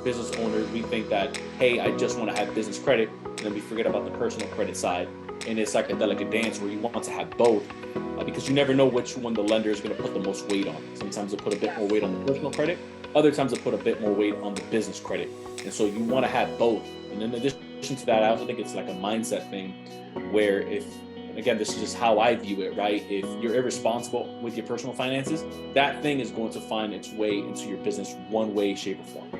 business owners, we think that, hey, I just want to have business credit, and then we forget about the personal credit side. And it's like a delicate dance where you want to have both, because you never know which one the lender is going to put the most weight on. Sometimes they'll put a bit more weight on the personal credit. Other times they'll put a bit more weight on the business credit. And so you want to have both. And in addition to that, I also think it's like a mindset thing where and again, this is just how I view it, right? If you're irresponsible with your personal finances, that thing is going to find its way into your business one way, shape, or form.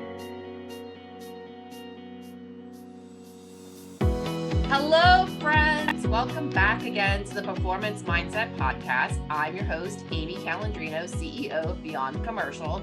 Hello, friends. Welcome back again to the Performance Mindset Podcast. I'm your host, Amy Calandrino, CEO of Beyond Commercial.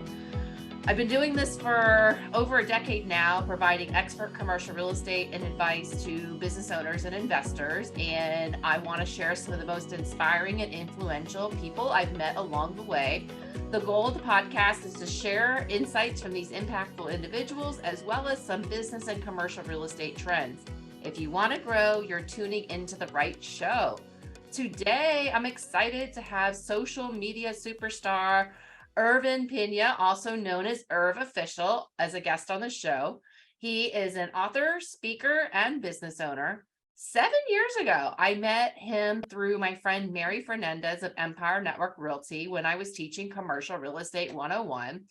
I've been doing this for over a decade now, providing expert commercial real estate and advice to business owners and investors. And I want to share some of the most inspiring and influential people I've met along the way. The goal of the podcast is to share insights from these impactful individuals, as well as some business and commercial real estate trends. If you want to grow, you're tuning into the right show. Today, I'm excited to have social media superstar Irvin Peña, also known as Irv Official, as a guest on the show. He is an author, speaker, and business owner. 7 years ago, I met him through my friend Mary Fernandez of Empire Network Realty when I was teaching Commercial Real Estate 101.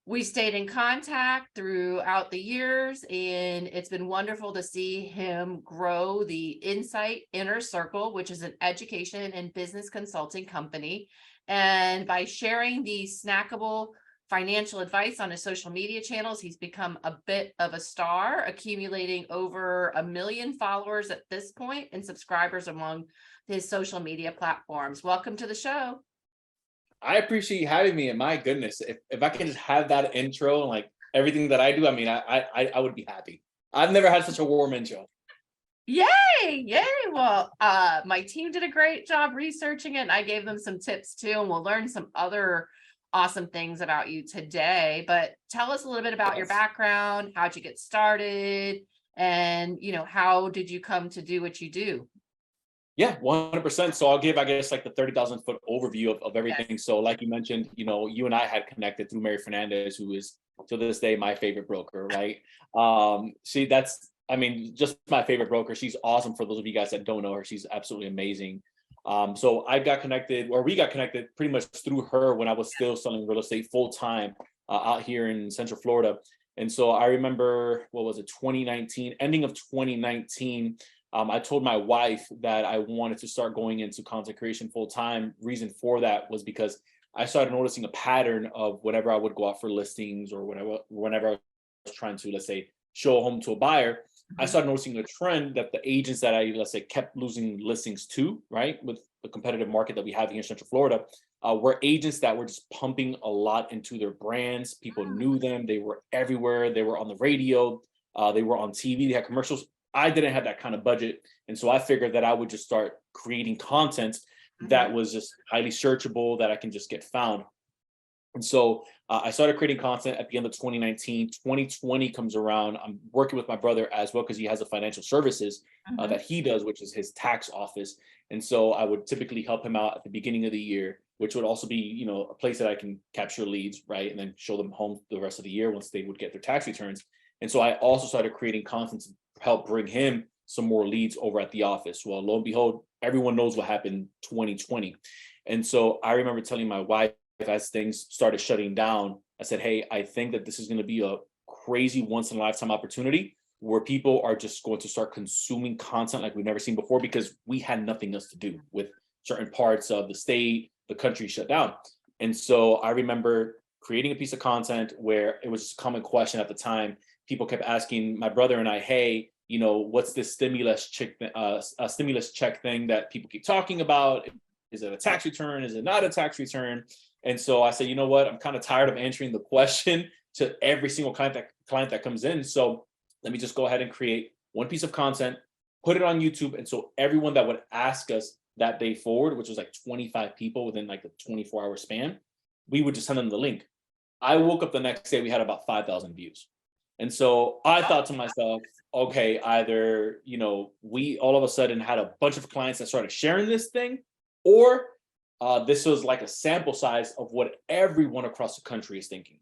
We stayed in contact throughout the years, and it's been wonderful to see him grow the Insight Inner Circle, which is an education and business consulting company. And by sharing the snackable financial advice on his social media channels, he's become a bit of a star, accumulating over 1 million followers at this point and subscribers among his social media platforms. Welcome to the show. I appreciate you having me, and my goodness, if I can just have that intro and like everything that I do, I mean, I would be happy. I've never had such a warm intro. Yay! Well, my team did a great job researching it, and I gave them some tips too, and we'll learn some other awesome things about you today. But tell us a little bit about your background. How'd you get started? And, how did you come to do what you do? Yeah, 100%. So I'll give, I guess, like the 30,000 foot overview of everything. Yes. So like you mentioned, you and I had connected through Mary Fernandez, who is to this day my favorite broker, right? Just my favorite broker. She's awesome. For those of you guys that don't know her, she's absolutely amazing. So we got connected pretty much through her when I was still selling real estate full time out here in Central Florida. And so I remember, 2019, ending of 2019, I told my wife that I wanted to start going into content creation full time. Reason for that was because I started noticing a pattern of whenever I would go out for listings or whenever I was trying to, let's say, show a home to a buyer, I started noticing a trend that the agents that I, let's say, kept losing listings to, right, with the competitive market that we have here in Central Florida, were agents that were just pumping a lot into their brands. People knew them. They were everywhere. They were on the radio. They were on TV. They had commercials. I didn't have that kind of budget. And so I figured that I would just start creating content that was just highly searchable, that I can just get found. And so I started creating content at the end of 2019. 2020 comes around. I'm working with my brother as well because he has a financial services that he does, which is his tax office. And so I would typically help him out at the beginning of the year, which would also be, a place that I can capture leads, right? And then show them home the rest of the year once they would get their tax returns. And so I also started creating content to help bring him some more leads over at the office. Well, lo and behold, everyone knows what happened 2020. And so I remember telling my wife, as things started shutting down, I said, hey, I think that this is going to be a crazy once in a lifetime opportunity where people are just going to start consuming content like we've never seen before, because we had nothing else to do with certain parts of the state, the country shut down. And so I remember creating a piece of content where it was a common question at the time. People kept asking my brother and I, hey, what's this stimulus check thing that people keep talking about? Is it a tax return? Is it not a tax return? And so I said, you know what? I'm kind of tired of answering the question to every single client that comes in. So let me just go ahead and create one piece of content, put it on YouTube. And so everyone that would ask us that day forward, which was like 25 people within like a 24-hour span, we would just send them the link. I woke up the next day, we had about 5,000 views. And so I thought to myself, okay, either, we all of a sudden had a bunch of clients that started sharing this thing, or this was like a sample size of what everyone across the country is thinking.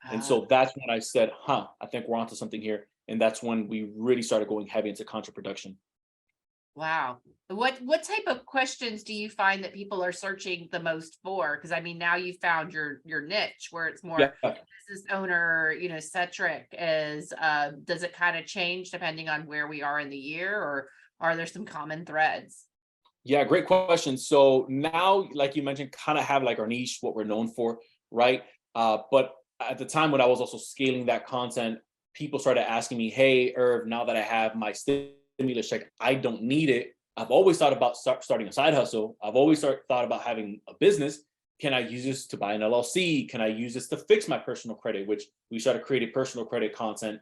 And so that's when I said, I think we're onto something here. And that's when we really started going heavy into content production. Wow. What type of questions do you find that people are searching the most for? Because I mean, now you found your niche where it's more Yeah. business owner, centric. Is does it kind of change depending on where we are in the year, or are there some common threads? Yeah, great question. So now, like you mentioned, kind of have like our niche, what we're known for, right? But at the time when I was also scaling that content, people started asking me, "Hey, Irv, now that I have my stimulus check, I don't need it. I've always thought about starting a side hustle. I've always thought about having a business. Can I use this to buy an LLC? Can I use this to fix my personal credit?" Which we started creating personal credit content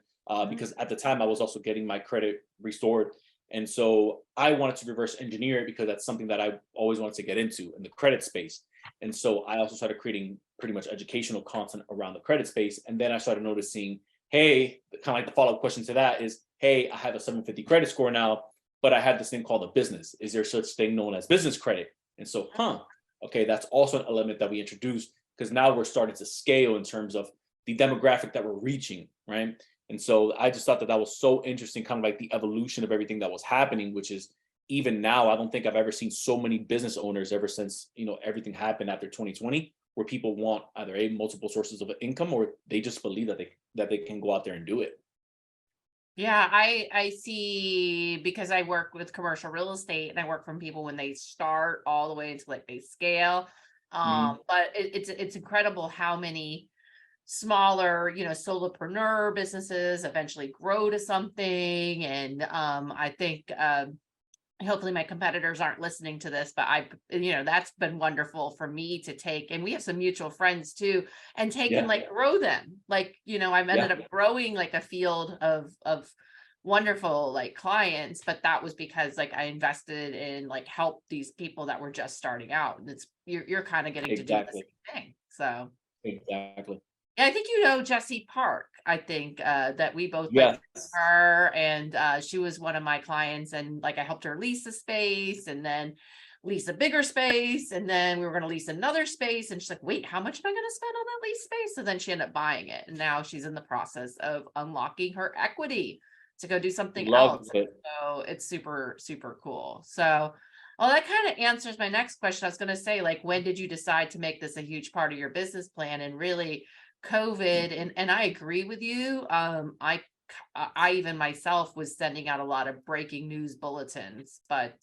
because at the time I was also getting my credit restored. And so I wanted to reverse engineer it because that's something that I always wanted to get into in the credit space. And so I also started creating pretty much educational content around the credit space. And then I started noticing, hey, kind of like the follow-up question to that is, hey, I have a 750 credit score now, but I have this thing called a business. Is there such thing known as business credit? And so, okay, that's also an element that we introduced because now we're starting to scale in terms of the demographic that we're reaching, right? And so I just thought that that was so interesting, kind of like the evolution of everything that was happening, which is even now, I don't think I've ever seen so many business owners ever since, everything happened after 2020, where people want either multiple sources of income or they just believe that they can go out there and do it. Yeah, I see, because I work with commercial real estate and I work from people when they start all the way into like they scale. Mhm. But it's incredible how many smaller, solopreneur businesses eventually grow to something. And I think hopefully my competitors aren't listening to this, but that's been wonderful for me to take. And we have some mutual friends too, and take and Yeah, like grow them. Like, I've ended yeah, up growing like a field of wonderful like clients, but that was because like I invested in like help these people that were just starting out. And you're kind of getting to do the exactly, same thing. So exactly. yeah, I think Jessie Park. I think that we both like Yes, her, and she was one of my clients, and like I helped her lease a space, and then lease a bigger space, and then we were going to lease another space, and she's like, "Wait, how much am I going to spend on that lease space?" So then she ended up buying it, and now she's in the process of unlocking her equity to go do something love else. it. So it's super super cool. So. Well, that kind of answers my next question. I was going to say, like, when did you decide to make this a huge part of your business plan? And really, COVID, and I agree with you. I even myself was sending out a lot of breaking news bulletins, but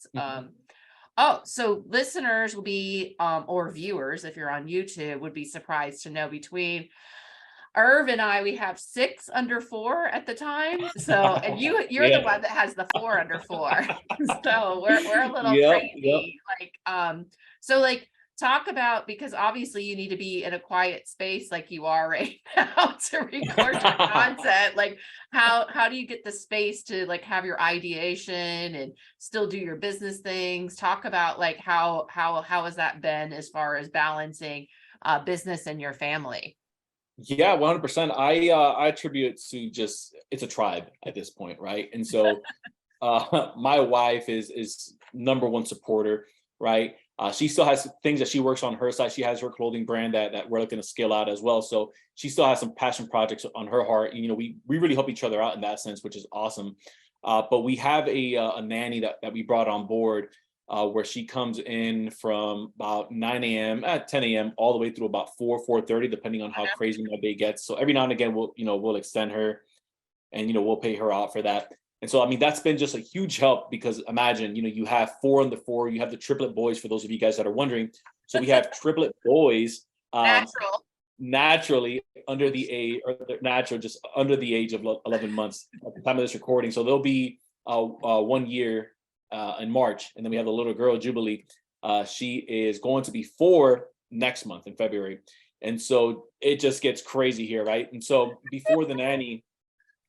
so listeners will be or viewers, if you're on YouTube, would be surprised to know between Irv and I, we have 6 under 4 at the time. So, and you're the Yeah. one that has the 4 under 4. So we're a little Yep. Yep. crazy. Like, so like talk about, because obviously you need to be in a quiet space like you are right now to record your content. Like how do you get the space to like have your ideation and still do your business things? Talk about like how has that been as far as balancing business and your family? Yeah, 100%. I attribute it to just it's a tribe at this point, right? And so my wife is number one supporter, right? She still has things that she works on her side. She has her clothing brand that we're looking to scale out as well. So she still has some passion projects on her heart. We really help each other out in that sense, which is awesome. But we have a nanny that we brought on board where she comes in from about 9 a.m. at 10 a.m. all the way through about 4:30, depending on how crazy my day gets. So every now and again, we'll extend her and we'll pay her out for that. And so I mean that's been just a huge help because imagine you have 4 under 4, you have the triplet boys for those of you guys that are wondering. So we have triplet boys Natural. naturally under the age or they're natural just under the age of 11 months at the time of this recording. So they'll be 1 year in March, and then we have the little girl Jubilee. She is going to be 4 next month in February, and so it just gets crazy here, right? And so before the nanny,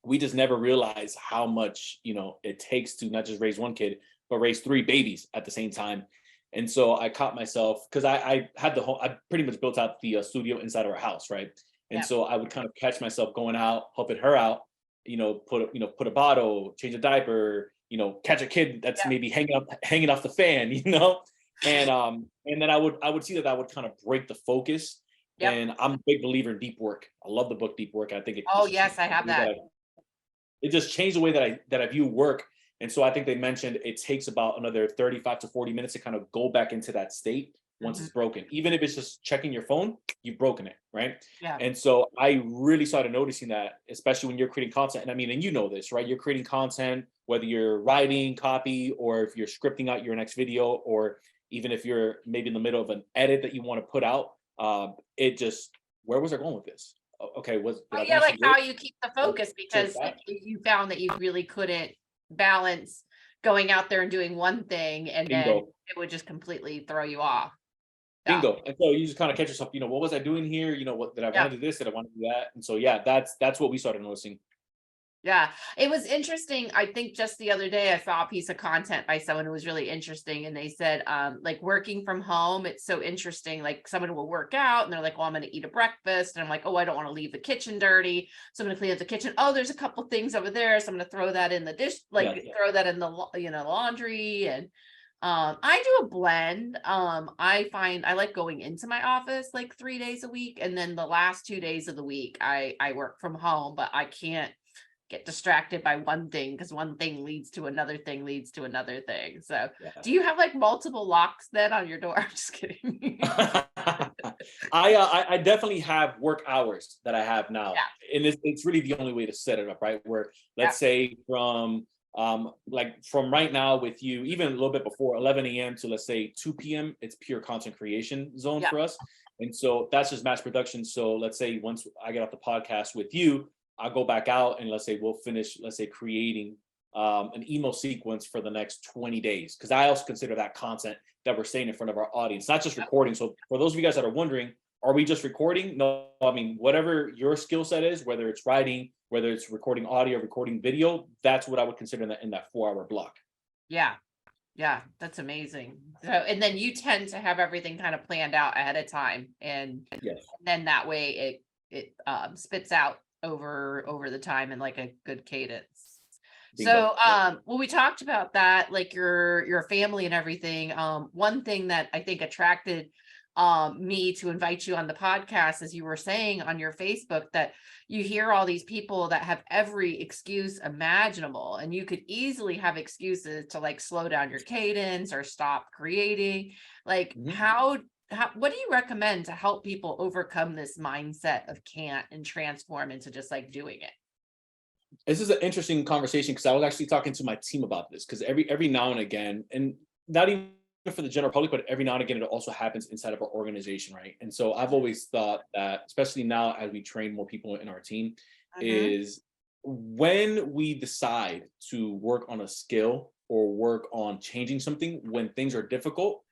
we just never realized how much it takes to not just raise one kid but raise 3 babies at the same time. And so I caught myself because I had I pretty much built out the studio inside of our house, right? And Yeah. so I would kind of catch myself going out helping her out, put a bottle, change a diaper, catch a kid that's Yeah. maybe hanging off the fan. And then I would see that I would kind of break the focus. Yep. And I'm a big believer in deep work. I love the book Deep Work. I think it Oh, just yes, I changed have the way that. it just changed the way that I view work. And so I think they mentioned it takes about another 35 to 40 minutes to kind of go back into that state once Mhm. it's broken. Even if it's just checking your phone, you've broken it, right? Yeah. And so I really started noticing that, especially when you're creating content. And I mean, and you know this, right? You're creating content, whether you're writing copy or if you're scripting out your next video, or even if you're maybe in the middle of an edit that you want to put out. It just, where was I going with this? Okay, did Oh, I yeah, want to like say how this? you keep the Oh, focus, so because that, you found that you really couldn't balance going out there and doing one thing, and then bingo. it would just completely throw you off. Yeah. Bingo. And so you just kind of catch yourself, what was I doing here? What did I Yeah. want to do this? Did I want to do that? And so yeah, that's what we started noticing. Yeah, it was interesting. I think just the other day I saw a piece of content by someone who was really interesting, and they said, like working from home, it's so interesting. Like someone will work out and they're like, well, I'm going to eat a breakfast. And I'm like, oh, I don't want to leave the kitchen dirty. So I'm going to clean up the kitchen. Oh, there's a couple things over there. So I'm going to throw that in the dish, Yeah, like throw that in the, laundry. And I do a blend. I find I like going into my office like 3 days a week. And then the last 2 days of the week, I work from home, but I can't get distracted by one thing because one thing leads to another thing leads to another thing. So yeah. do you have like multiple locks then on your door? I'm just kidding. I definitely have work hours that I have now, Yeah. and it's really the only way to set it up, right? Where Yeah. let's say from like from right now with you, even a little bit before 11 a.m. to let's say 2 p.m., it's pure content creation zone Yeah. for us, and so that's just mass production. So let's say once I get off the podcast with you, I'll go back out and let's say we'll finish, let's say creating an email sequence for the next 20 days. Because I also consider that content that we're saying in front of our audience, not just recording. So for those of you guys that are wondering, are we just recording? No, I mean, whatever your skill set is, whether it's writing, whether it's recording audio, recording video, that's what I would consider in that 4 hour block. Yeah. Yeah. That's amazing. So, and then you tend to have everything kind of planned out ahead of time. And Yes. then that way it spits out over the time in like a good cadence. Bingo. So well, we talked about that, like your family and everything. One thing that I think attracted me to invite you on the podcast, as you were saying on your Facebook, that you hear all these people that have every excuse imaginable, and you could easily have excuses to like slow down your cadence or stop creating. Like how what do you recommend to help people overcome this mindset of can't and transform into just like doing it? This is an interesting conversation because I was actually talking to my team about this, because every now and again, and not even for the general public, but every now and again, it also happens inside of our organization, right? And so I've always thought that, especially now as we train more people in our team, is when we decide to work on a skill or work on changing something, when things are difficult,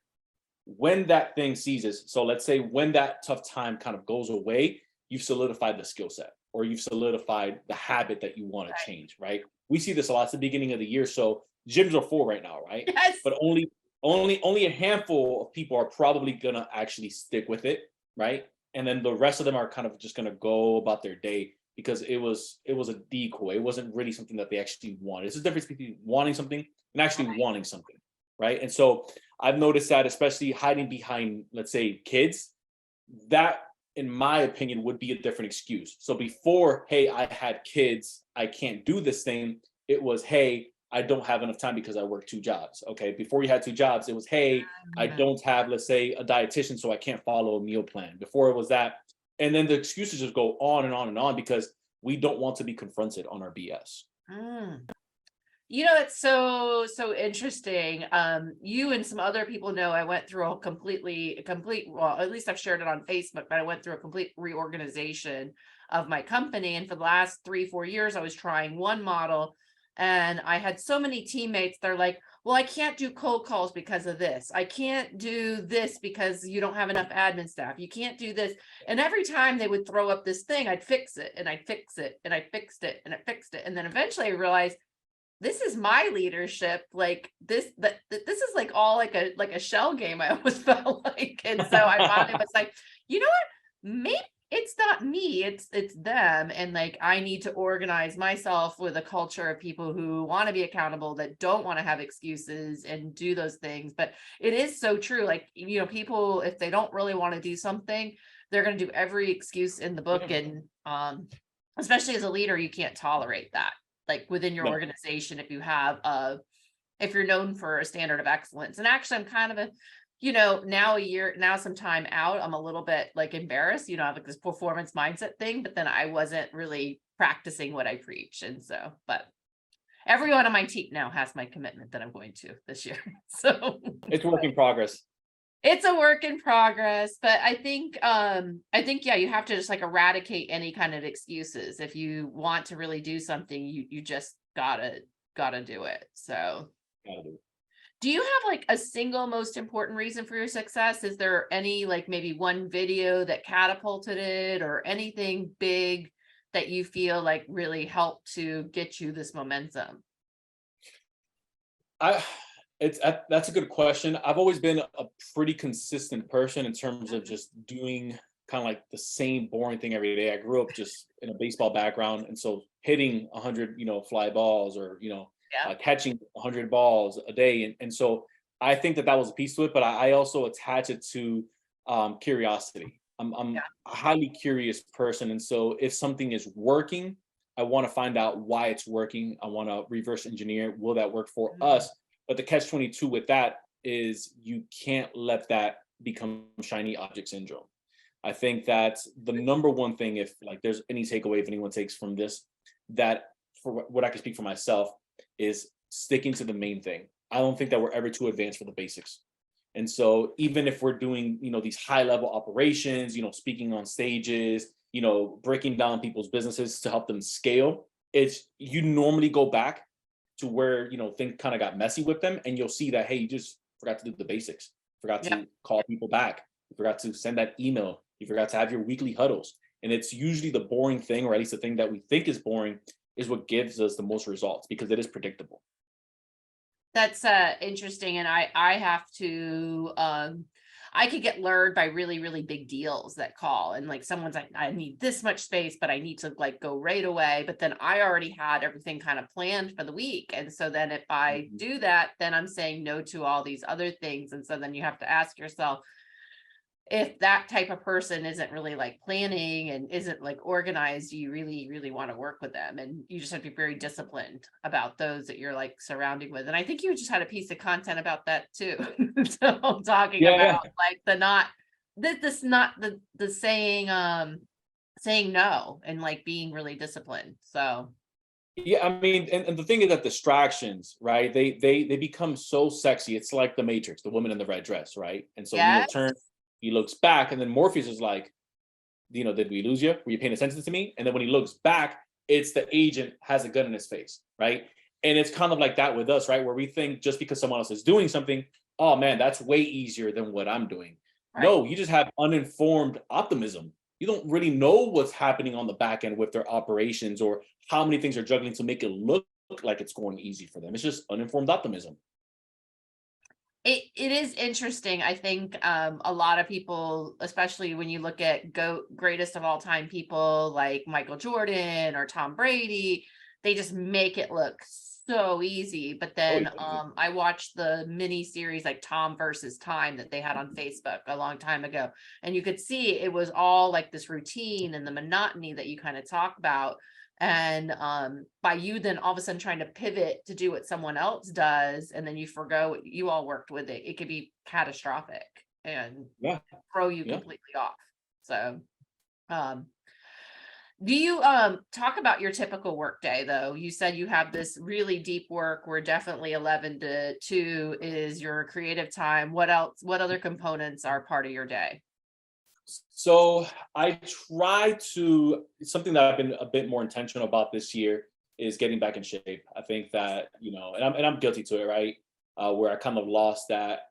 when that thing ceases, so let's say when that tough time kind of goes away, you've solidified the skill set or you've solidified the habit that you want to change, right? We see this a lot at the beginning of the year. So gyms are full right now, right? Yes. But only a handful of people are probably gonna actually stick with it, right? And then the rest of them are kind of just gonna go about their day because it was a decoy. It wasn't really something that they actually wanted. It's the difference between wanting something and actually wanting something, right? And so I've noticed that, especially hiding behind, let's say, kids, that, in my opinion, would be a different excuse. So before, hey, I had kids, I can't do this thing, it was, hey, I don't have enough time because I work 2 jobs. Okay. Before you had 2 jobs, it was, hey, I don't have, let's say, a dietitian, so I can't follow a meal plan. Before it was that. And then the excuses just go on and on and on because we don't want to be confronted on our BS. It's so interesting. You and some other people know I went through a complete, well, at least I've shared it on Facebook, but I went through a complete reorganization of my company. And for the last 3-4 years, I was trying one model, and I had so many teammates. They're like, well, I can't do cold calls because of this. I can't do this because you don't have enough admin staff. You can't do this. And every time they would throw up this thing, I'd fix it and I'd fix it and I fixed it and I fixed it. And then eventually I realized, this is my leadership. Like this is like all like a shell game. I always felt like. And so I finally was like, you know what, maybe it's not me, it's them. And like I need to organize myself with a culture of people who want to be accountable, that don't want to have excuses and do those things. But it is so true, like people, if they don't really want to do something, they're going to do every excuse in the book. And especially as a leader, you can't tolerate that. Like within your organization, if if you're known for a standard of excellence. And actually, I'm kind of now some time out, I'm a little bit like embarrassed, I have like this performance mindset thing, but then I wasn't really practicing what I preach. And so, but everyone on my team now has my commitment that I'm going to this year. So it's a work in progress. It's a work in progress, but I think, yeah, you have to just like eradicate any kind of excuses. If you want to really do something, you just gotta do it. So do you have like a single most important reason for your success? Is there any like maybe one video that catapulted it or anything big that you feel like really helped to get you this momentum? That's a good question. I've always been a pretty consistent person in terms of just doing kind of like the same boring thing every day. I grew up just in a baseball background, and so hitting 100, fly balls or catching 100 balls a day, and so I think that was a piece to it. But I also attach it to curiosity. I'm a highly curious person, and so if something is working, I want to find out why it's working. I want to reverse engineer. Will that work for us? But the catch-22 with that is you can't let that become shiny object syndrome. I think that's the number one thing, if like there's any takeaway, if anyone takes from this, that for what I can speak for myself is sticking to the main thing. I don't think that we're ever too advanced for the basics. And so even if we're doing, these high level operations, speaking on stages, breaking down people's businesses to help them scale, you normally go back to where, things kind of got messy with them. And you'll see that, hey, you just forgot to do the basics, forgot to call people back, you forgot to send that email, you forgot to have your weekly huddles. And it's usually the boring thing, or at least the thing that we think is boring, is what gives us the most results because it is predictable. That's interesting. And I have to, I could get lured by really, really big deals that call, and like someone's like, I need this much space, but I need to like go right away. But then I already had everything kind of planned for the week. And so then if I do that, then I'm saying no to all these other things. And so then you have to ask yourself, if that type of person isn't really like planning and isn't like organized, do you really, really want to work with them? And you just have to be very disciplined about those that you're like surrounding with. And I think you just had a piece of content about that too. So I'm talking about like the saying no and like being really disciplined. So yeah, I mean, and the thing is that distractions, right? They become so sexy. It's like the Matrix, the woman in the red dress, right? And so he looks back, and then Morpheus is like, did we lose you? Were you paying attention to me? And then when he looks back, it's the agent has a gun in his face, right? And it's kind of like that with us, right? Where we think just because someone else is doing something, oh man, that's way easier than what I'm doing. Right. No, you just have uninformed optimism. You don't really know what's happening on the back end with their operations or how many things are juggling to make it look like it's going easy for them. It's just uninformed optimism. It is interesting. I think a lot of people, especially when you look at greatest of all time people like Michael Jordan or Tom Brady, they just make it look so easy. But then I watched the mini series like Tom versus Time that they had on Facebook a long time ago. And you could see it was all like this routine and the monotony that you kind of talk about. And by you then all of a sudden trying to pivot to do what someone else does, and then you forgo what you all worked with, it could be catastrophic and throw you completely off. So do you talk about your typical work day though? You said you have this really deep work where definitely 11 to 2 is your creative time. What other components are part of your day? So I try to, something that I've been a bit more intentional about this year is getting back in shape. I think that, and I'm guilty to it, right? Where I kind of lost that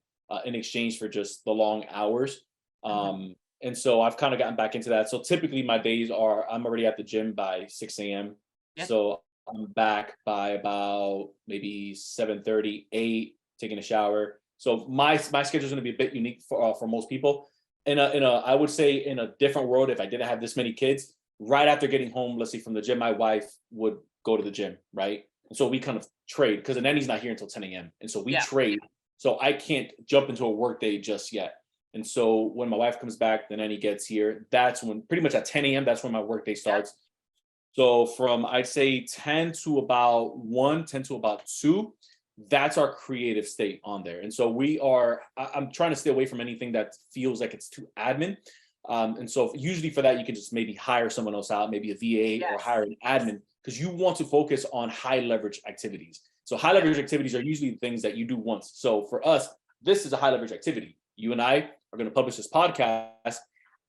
in exchange for just the long hours. And so I've kind of gotten back into that. So typically my days are, I'm already at the gym by 6 a.m. Yep. So I'm back by about maybe 7:30, 8, taking a shower. So my schedule is going to be a bit unique for most people. I would say in a different world, if I didn't have this many kids, right after getting home, let's say from the gym, my wife would go to the gym, right? And so we kind of trade because the nanny's not here until 10 a.m. And so we trade. So I can't jump into a work day just yet. And so when my wife comes back, the nanny gets here, that's when pretty much at 10 a.m., that's when my workday starts. So from, I'd say 10 to about 1, 10 to about 2, that's our creative state on there. And so I'm trying to stay away from anything that feels like it's too admin. And so usually for that, you can just maybe hire someone else out, maybe a VA or hire an admin, because you want to focus on high leverage activities. So high leverage activities are usually the things that you do once. So for us, this is a high leverage activity. You and I are going to publish this podcast.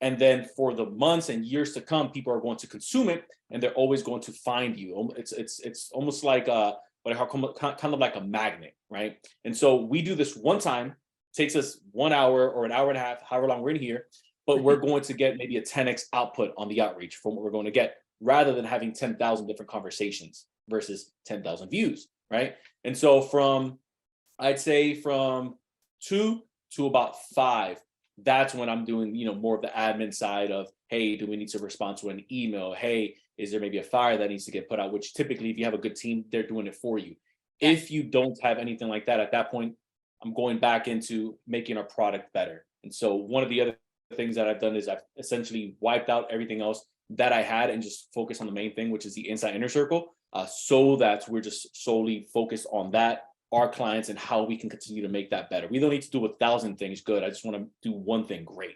And then for the months and years to come, people are going to consume it, and they're always going to find you. It's almost like kind of like a magnet, right? And so we do this one time, takes us 1 hour or an hour and a half, however long we're in here, but we're going to get maybe a 10x output on the outreach from what we're going to get, rather than having 10,000 different conversations versus 10,000 views, right? And so I'd say from 2 to about 5, that's when I'm doing, more of the admin side of, hey, do we need to respond to an email? Hey, is there maybe a fire that needs to get put out? Which typically, if you have a good team, they're doing it for you. If you don't have anything like that, at that point, I'm going back into making our product better. And so one of the other things that I've done is I've essentially wiped out everything else that I had and just focus on the main thing, which is the inside inner circle, so that we're just solely focused on that, our clients, and how we can continue to make that better. We don't need to do 1,000 things good. I just want to do one thing great.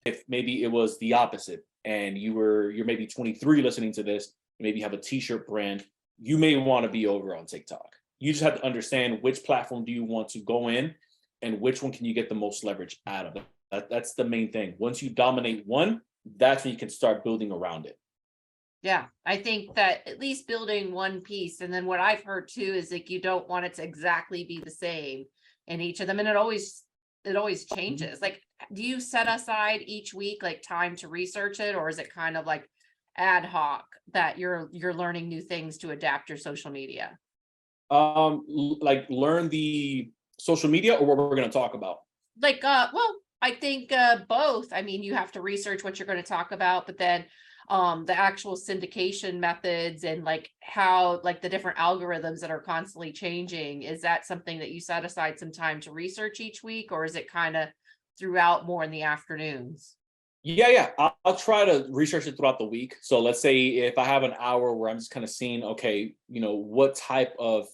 If maybe it was the opposite and you're maybe 23 listening to this, maybe you have a t-shirt brand, you may want to be over on TikTok. You just have to understand which platform do you want to go in and which one can you get the most leverage out of it. That's the main thing. Once you dominate one, that's when you can start building around it. Yeah, I think that at least building one piece. And then what I've heard too is like you don't want it to exactly be the same in each of them. And it always changes. Like, do you set aside each week like time to research it, or is it kind of like ad hoc that you're learning new things to adapt your social media? Like learn the social media or what we're going to talk about? Like, well, I think both. I mean, you have to research what you're going to talk about, but then the actual syndication methods and like how like the different algorithms that are constantly changing, is that something that you set aside some time to research each week, or is it kind of throughout more in the afternoons? Yeah. I'll try to research it throughout the week. So let's say if I have an hour where I'm just kind of seeing, okay, what type of,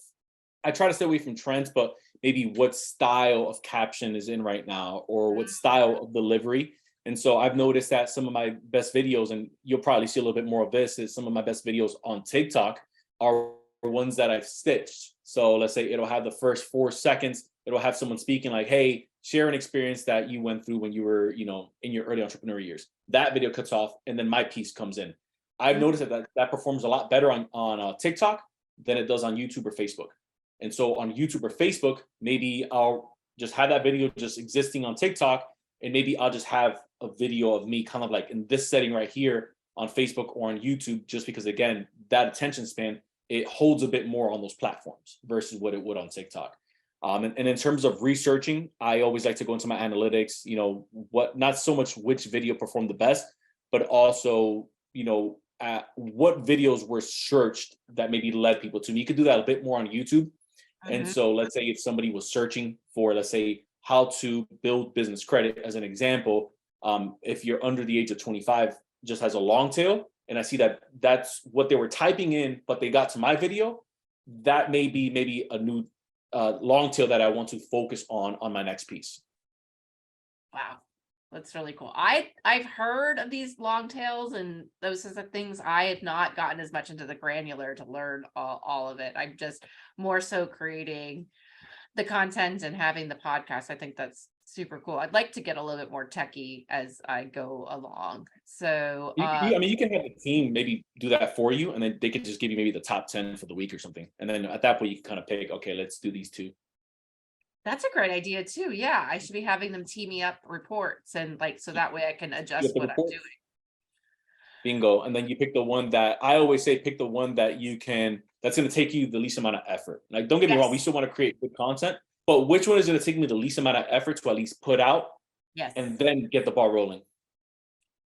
I try to stay away from trends, but maybe what style of caption is in right now, or what style of delivery. And so I've noticed that some of my best videos, and you'll probably see a little bit more of this, is some of my best videos on TikTok are ones that I've stitched. So let's say it'll have the first 4 seconds, it'll have someone speaking like, hey, share an experience that you went through when you were, in your early entrepreneur years. That video cuts off, and then my piece comes in. I've noticed that performs a lot better on TikTok than it does on YouTube or Facebook. And so on YouTube or Facebook, maybe I'll just have that video just existing on TikTok, and maybe I'll just have a video of me kind of like in this setting right here on Facebook or on YouTube, just because, again, that attention span, it holds a bit more on those platforms versus what it would on TikTok. And in terms of researching, I always like to go into my analytics, not so much which video performed the best, but also, what videos were searched that maybe led people to me. You could do that a bit more on YouTube. And so let's say if somebody was searching for, let's say, how to build business credit as an example, if you're under the age of 25, just has a long tail, and I see that that's what they were typing in, but they got to my video, that may be maybe a new long tail that I want to focus on my next piece. Wow, that's really cool. I've heard of these long tails, and those are the things I have not gotten as much into the granular to learn all of it. I'm just more so creating the content and having the podcast. I think that's super cool. I'd like to get a little bit more techie as I go along. So you can have a team maybe do that for you, and then they could just give you maybe the top 10 for the week or something. And then at that point, you can kind of pick, okay, let's do these 2. That's a great idea too. Yeah, I should be having them tee me up reports, and like, so that way I can adjust what I'm doing. Bingo. And then you pick the one that I always say, pick the one that that's going to take you the least amount of effort. Like, don't get me wrong, we still want to create good content, but which one is going to take me the least amount of effort to at least put out? Yes. And then get the ball rolling.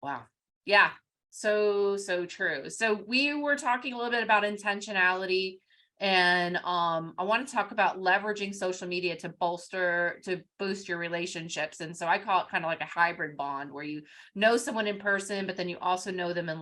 Wow. Yeah. So true. So we were talking a little bit about intentionality And I want to talk about leveraging social media to boost your relationships. And so I call it kind of like a hybrid bond, where you know someone in person, but then you also know them in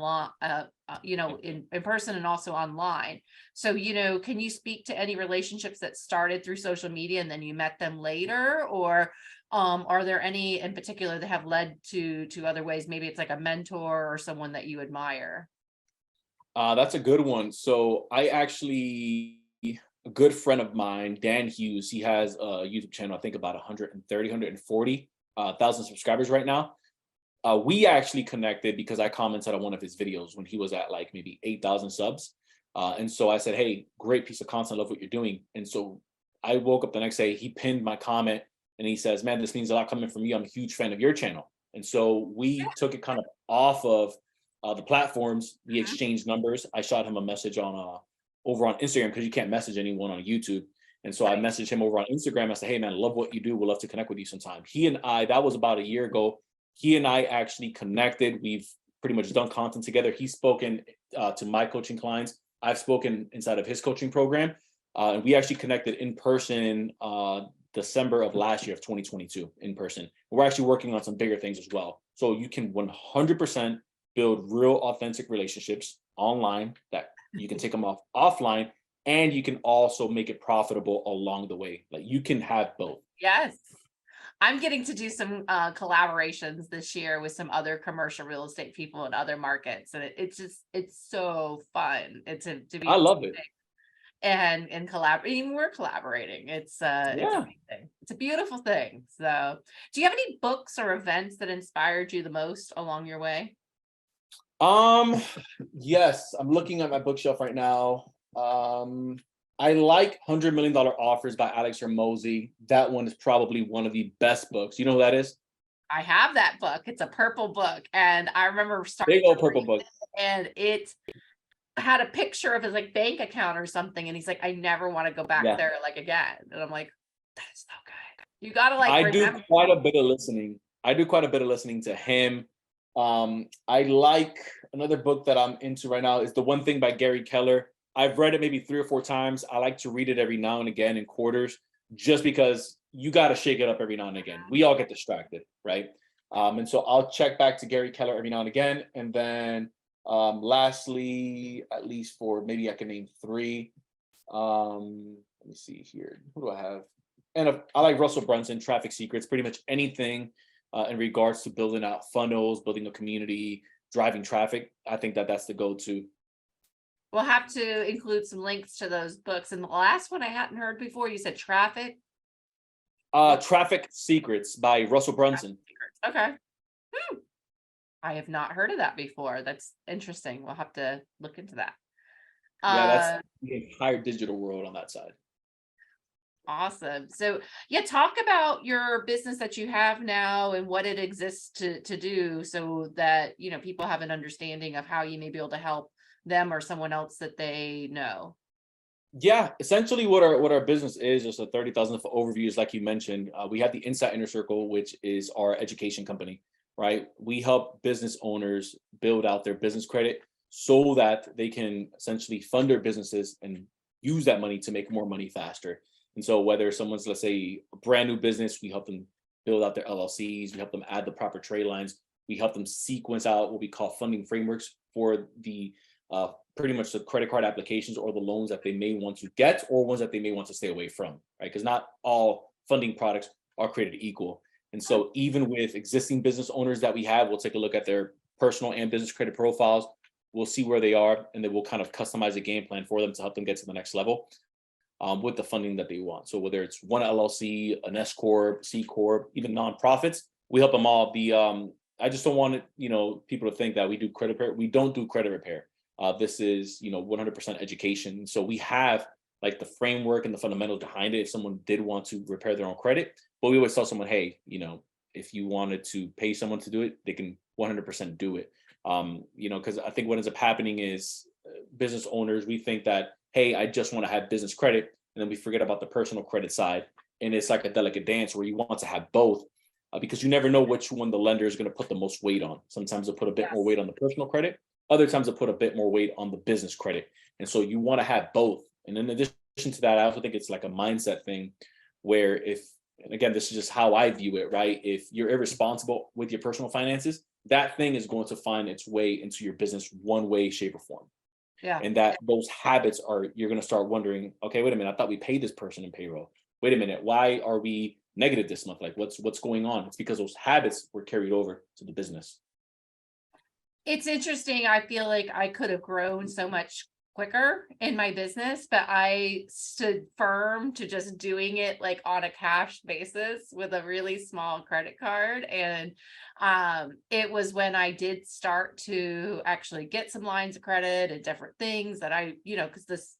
person and also online. So, can you speak to any relationships that started through social media and then you met them later? Or are there any in particular that have led to other ways? Maybe it's like a mentor or someone that you admire. That's a good one. So a good friend of mine, Dan Hughes, he has a YouTube channel, I think about 140,000 subscribers right now. We actually connected because I commented on one of his videos when he was at like maybe 8,000 subs. And so I said, hey, great piece of content, love what you're doing. And so I woke up the next day, he pinned my comment and he says, man, this means a lot coming from you. I'm a huge fan of your channel. And so we took it kind of off of the platforms. We exchanged numbers. I shot him a message on over on Instagram, because you can't message anyone on YouTube. And so I messaged him over on Instagram. I said, hey man, love what you do. We'd love to connect with you sometime. That was about a year ago. He and I actually connected. We've pretty much done content together. He's spoken to my coaching clients. I've spoken inside of his coaching program. And we actually connected in person December of last year of 2022 in person. We're actually working on some bigger things as well. So you can 100% build real authentic relationships online that you can take them offline, and you can also make it profitable along the way. Like you can have both. Yes. I'm getting to do some collaborations this year with some other commercial real estate people in other markets. And it's so fun. I love it. And collaborating. We're collaborating. It's amazing. It's a beautiful thing. So do you have any books or events that inspired you the most along your way? Yes, I'm looking at my bookshelf right now. I like $100 Million Offers by Alex Hormozi. That one is probably one of the best books. You know who that is? I have that book. It's a purple book. And I remember starting big old purple book. And it had a picture of his like bank account or something. And he's like, I never want to go back there like again. And I'm like, that is so good. You gotta like I do quite a bit of listening. To him. I like another book that I'm into right now is The One Thing by Gary Keller. I've read it maybe 3 or 4 times. I like to read it every now and again in quarters, just because you got to shake it up every now and again. We all get distracted, right? And so I'll check back to Gary Keller every now and again. And then lastly, at least for maybe I can name 3. Let me see here. Who do I have? And I like Russell Brunson, Traffic Secrets, pretty much anything in regards to building out funnels, building a community, driving traffic. I think that's the go-to. We'll have to include some links to those books. And the last one I hadn't heard before, you said Traffic Secrets by Russell Brunson. Okay. I have not heard of that before. That's interesting. We'll have to look into that. Yeah, that's the entire digital world on that side. Awesome. So talk about your business that you have now and what it exists to do, so that people have an understanding of how you may be able to help them or someone else that they know. Yeah, essentially what our business is, just a 30,000 overview, is like you mentioned. We have the Inside Inner Circle, which is our education company, right? We help business owners build out their business credit so that they can essentially fund their businesses and use that money to make more money faster. And so whether someone's, let's say, a brand new business, we help them build out their LLCs, we help them add the proper trade lines, we help them sequence out what we call funding frameworks for the pretty much the credit card applications or the loans that they may want to get or ones that they may want to stay away from, right? Because not all funding products are created equal. And so even with existing business owners that we have, we'll take a look at their personal and business credit profiles. We'll see where they are, and then we'll kind of customize a game plan for them to help them get to the next level with the funding that they want. So whether it's one LLC, an S Corp, C Corp, even nonprofits, we help them all be, I just don't want people to think that we do credit repair. We don't do credit repair. This is, 100% education. So we have like the framework and the fundamentals behind it if someone did want to repair their own credit. But we always tell someone, hey, if you wanted to pay someone to do it, they can 100% do it. Because I think what ends up happening is business owners, we think that, hey, I just want to have business credit. And then we forget about the personal credit side. And it's like a delicate dance where you want to have both because you never know which one the lender is going to put the most weight on. Sometimes they'll put a bit more weight on the personal credit. Other times they'll put a bit more weight on the business credit. And so you want to have both And in addition to that, I also think it's like a mindset thing where and again, this is just how I view it, right? If you're irresponsible with your personal finances, that thing is going to find its way into your business one way, shape, or form. Yeah. And that those habits you're going to start wondering, okay, wait a minute, I thought we paid this person in payroll. Wait a minute, why are we negative this month? Like what's going on? It's because those habits were carried over to the business. It's interesting. I feel like I could have grown so much quicker in my business, but I stood firm to just doing it like on a cash basis with a really small credit card. And it was when I did start to actually get some lines of credit and different things that I, because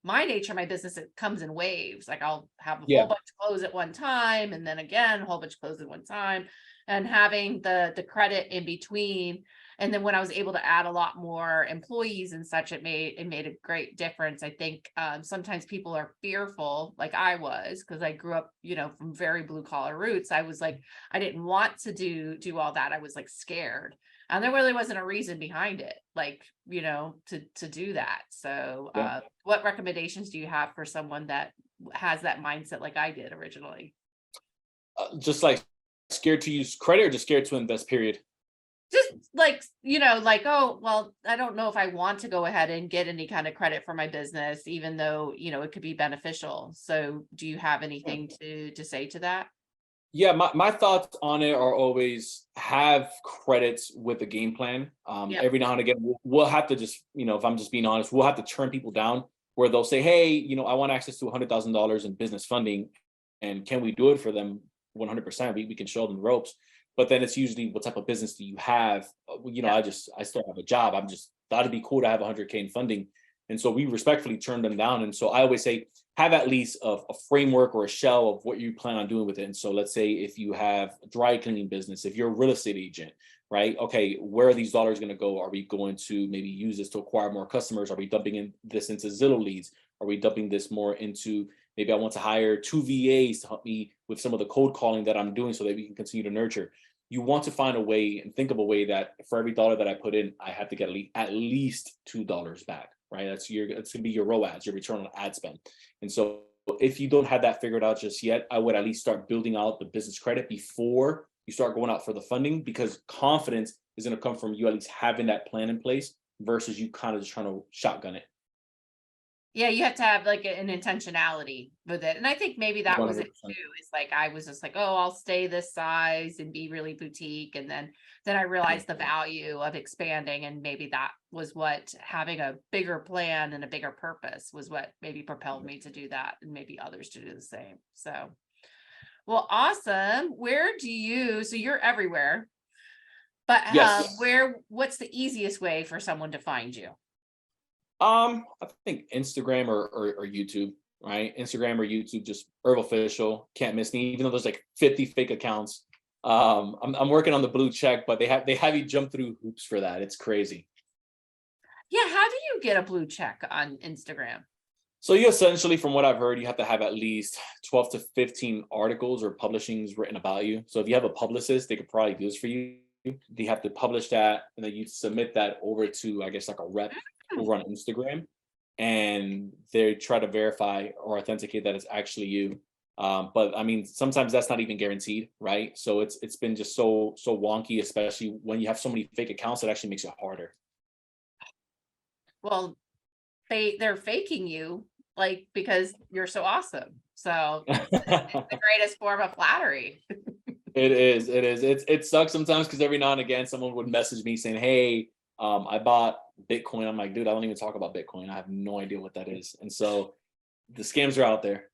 my nature of my business, it comes in waves. Like I'll have a whole bunch close at one time, and then again, a whole bunch close at one time, and having the credit in between. And then when I was able to add a lot more employees and such, it made a great difference. I think sometimes people are fearful, like I was, because I grew up, from very blue collar roots. I was like, I didn't want to do all that. I was like scared, and there really wasn't a reason behind it, like, to do that. So what recommendations do you have for someone that has that mindset like I did originally? Just like scared to use credit, or just scared to invest, period? Just like, oh, well, I don't know if I want to go ahead and get any kind of credit for my business, even though, it could be beneficial. So do you have anything to say to that? Yeah, my thoughts on it are always have credits with a game plan. Every now and again, we'll have to just, if I'm just being honest, we'll have to turn people down where they'll say, hey, I want access to $100,000 in business funding. And can we do it for them 100%? We can show them the ropes. But then it's usually, what type of business do you have? I still have a job. I'm just thought it'd be cool to have 100K in funding. And so we respectfully turn them down. And so I always say, have at least a framework or a shell of what you plan on doing with it. And so let's say if you have a dry cleaning business, if you're a real estate agent, right? Okay, where are these dollars going to go? Are we going to maybe use this to acquire more customers? Are we dumping this into Zillow leads? Are we dumping this more into, maybe I want to hire 2 VAs to help me with some of the cold calling that I'm doing so that we can continue to nurture. You want to find a way and think of a way that for every dollar that I put in, I have to get at least $2 back, right? It's going to be your ROAS, your return on ad spend. And so if you don't have that figured out just yet, I would at least start building out the business credit before you start going out for the funding, because confidence is going to come from you at least having that plan in place versus you kind of just trying to shotgun it. Yeah, you have to have like an intentionality with it. And I think maybe that 100%. Was it too. It's like, I was just like, oh, I'll stay this size and be really boutique. And then I realized the value of expanding. And maybe that was what having a bigger plan and a bigger purpose was what maybe propelled me to do that, and maybe others to do the same. So, well, awesome. So you're everywhere, but yes. What's the easiest way for someone to find you? I think Instagram or YouTube, right? Instagram or YouTube, just Irv Official, can't miss me. Even though there's like 50 fake accounts, I'm working on the blue check, but they have you jump through hoops for that. It's crazy. Yeah, how do you get a blue check on Instagram? So you essentially, from what I've heard, you have to have at least 12 to 15 articles or publishings written about you. So if you have a publicist, they could probably do this for you. They have to publish that, and then you submit that over to, I guess, like a rep over on Instagram, and they try to verify or authenticate that it's actually you. But I mean, sometimes that's not even guaranteed, right? So it's been just so wonky, especially when you have so many fake accounts. It actually makes it harder. Well, they're faking you, like, because you're so awesome. So it's the greatest form of flattery. It is. It sucks sometimes, because every now and again someone would message me saying, hey, I bought Bitcoin. I'm like, dude, I don't even talk about Bitcoin. I have no idea what that is. And so the scams are out there.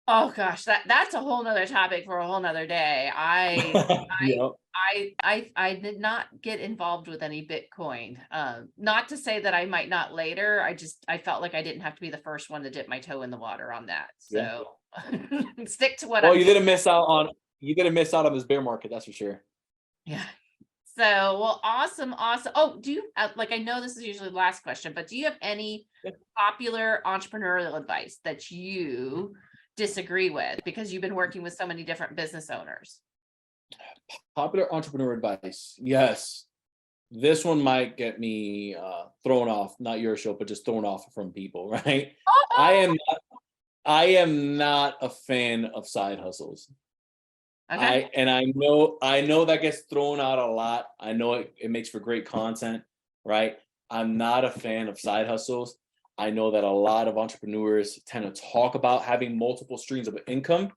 Oh gosh, that's a whole nother topic for a whole nother day. I did not get involved with any Bitcoin. Not to say that I might not later. I felt like I didn't have to be the first one to dip my toe in the water on that. So stick to what. Well, you didn't miss out on this bear market, that's for sure. Yeah. So, well, awesome. Oh, do you I know this is usually the last question, but do you have any popular entrepreneurial advice that you disagree with, because you've been working with so many different business owners? Popular entrepreneur advice. Yes. This one might get me thrown off, not your show, but just thrown off from people, right? I am not a fan of side hustles. Okay. I know that gets thrown out a lot. I know it makes for great content, right? I'm not a fan of side hustles. I know that a lot of entrepreneurs tend to talk about having multiple streams of income.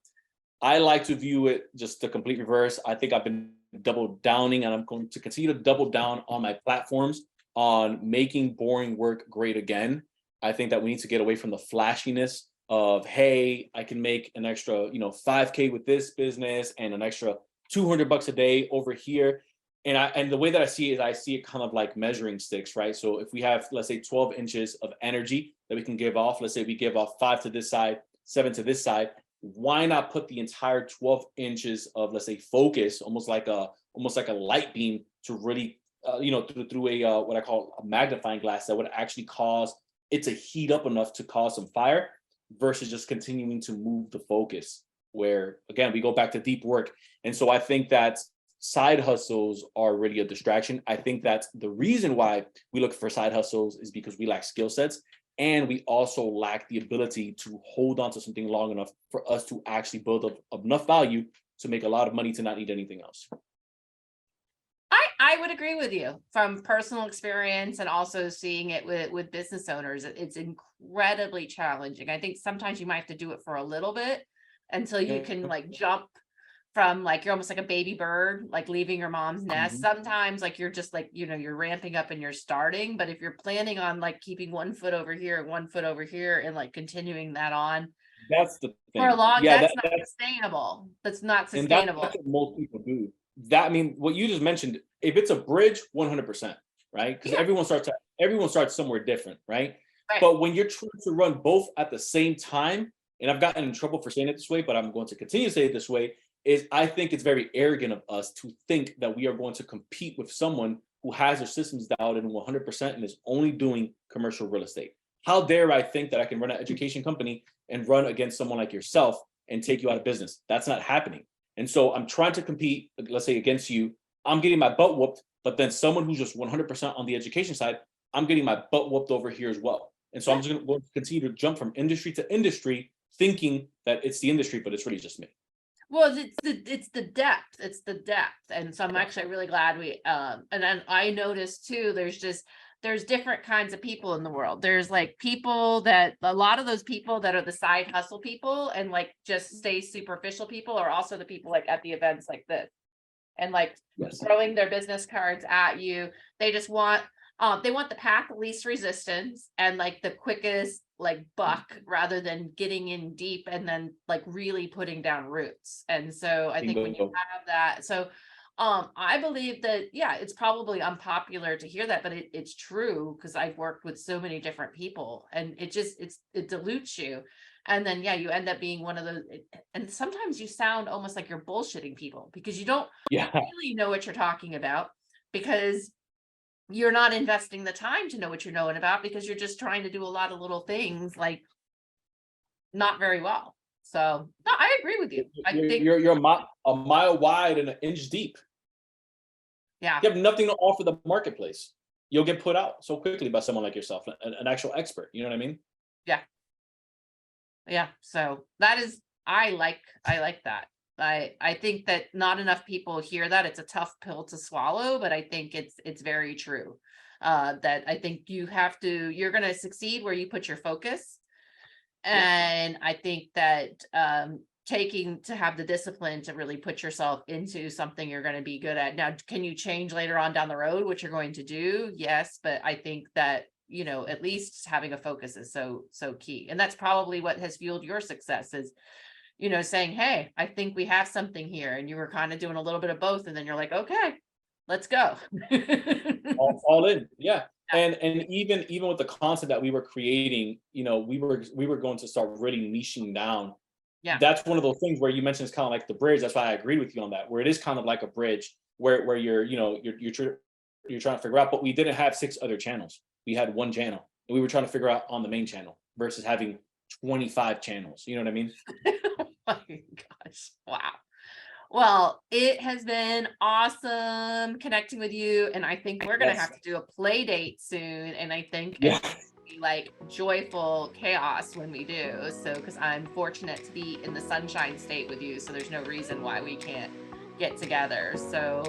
I like to view it just the complete reverse. I think I've been double downing, and I'm going to continue to double down on my platforms on making boring work great again. I think that we need to get away from the flashiness of, hey, I can make an extra, 5K with this business and an extra $200 a day over here. And the way that I see it is I see it kind of like measuring sticks, right? So if we have, let's say, 12 inches of energy that we can give off, let's say we give off 5 to this side, 7 to this side, why not put the entire 12 inches of, let's say, focus, almost like a light beam, to really through a what I call a magnifying glass that would actually cause it to heat up enough to cause some fire, versus just continuing to move the focus, where again we go back to deep work. And so I think that side hustles are really a distraction. I think that the reason why we look for side hustles is because we lack skill sets, and we also lack the ability to hold on to something long enough for us to actually build up enough value to make a lot of money to not need anything else. I would agree with you from personal experience, and also seeing it with business owners. It's incredibly challenging. I think sometimes you might have to do it for a little bit until you can like jump from, like, you're almost like a baby bird, like leaving your mom's nest. Sometimes like you're just like, you're ramping up and you're starting. But if you're planning on like keeping 1 foot over here and 1 foot over here and like continuing that on That's the for a thing. long, Yeah, that's not sustainable. That's not and sustainable. that's what most people do. That, I mean, what you just mentioned, if it's a bridge, 100%, right? Because everyone starts somewhere different, right? Right. But when you're trying to run both at the same time, and I've gotten in trouble for saying it this way, but I'm going to continue to say it this way, is I think it's very arrogant of us to think that we are going to compete with someone who has their systems dialed in 100% and is only doing commercial real estate. How dare I think that I can run an education company and run against someone like yourself and take you out of business? That's not happening. And so I'm trying to compete, let's say, against you. I'm getting my butt whooped, but then someone who's just 100% on the education side, I'm getting my butt whooped over here as well. And so I'm just going to continue to jump from industry to industry, thinking that it's the industry, but it's really just me. Well, it's the depth. And so I'm actually really glad and then I noticed too, there's different kinds of people in the world. There's like people that, a lot of those people that are the side hustle people and like just stay superficial people, are also the people like at the events like this and like throwing their business cards at you. They just want they want the path of least resistance and like the quickest like buck, rather than getting in deep and then like really putting down roots. And so I think when you have that, so I believe that, yeah, it's probably unpopular to hear that, but it's true, because I've worked with so many different people, and it dilutes you. And then, yeah, you end up being one of those, and sometimes you sound almost like you're bullshitting people because you don't really know what you're talking about, because you're not investing the time to know what you're knowing about, because you're just trying to do a lot of little things like not very well. So no, I agree with you. I think you're a mile wide and an inch deep. Yeah. You have nothing to offer the marketplace. You'll get put out so quickly by someone like yourself, an actual expert. You know what I mean? Yeah. Yeah. So that is, I like that. I think that not enough people hear that. It's a tough pill to swallow, but I think it's very true. That I think you're going to succeed where you put your focus. And I think that to have the discipline to really put yourself into something you're going to be good at. Now, can you change later on down the road what you're going to do? Yes, but I think that, at least having a focus is so key. And that's probably what has fueled your success is, saying, hey, I think we have something here. And you were kind of doing a little bit of both. And then you're like, okay, let's go. all in. Yeah. And even with the content that we were creating, we were going to start really niching down. Yeah. That's one of those things where you mentioned it's kind of like the bridge. That's why I agreed with you on that, where it is kind of like a bridge where you're trying to figure out, but we didn't have 6 other channels. We had 1 channel, and we were trying to figure out on the main channel versus having 25 channels. You know what I mean? Oh my gosh. Wow. Well, it has been awesome connecting with you. And I think we're going to have to do a play date soon. And I think be like joyful chaos when we do. So, because I'm fortunate to be in the Sunshine State with you, so there's no reason why we can't get together. So,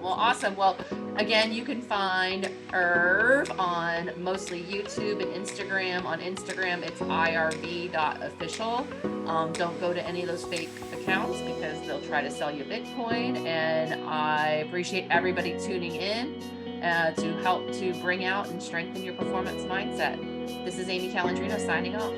well, awesome. Well, again, you can find Irv on mostly YouTube and Instagram. On Instagram, it's irv.official. Don't go to any of those fake accounts because they'll try to sell you Bitcoin. And I appreciate everybody tuning in to help to bring out and strengthen your performance mindset. This is Amy Calandrino signing off.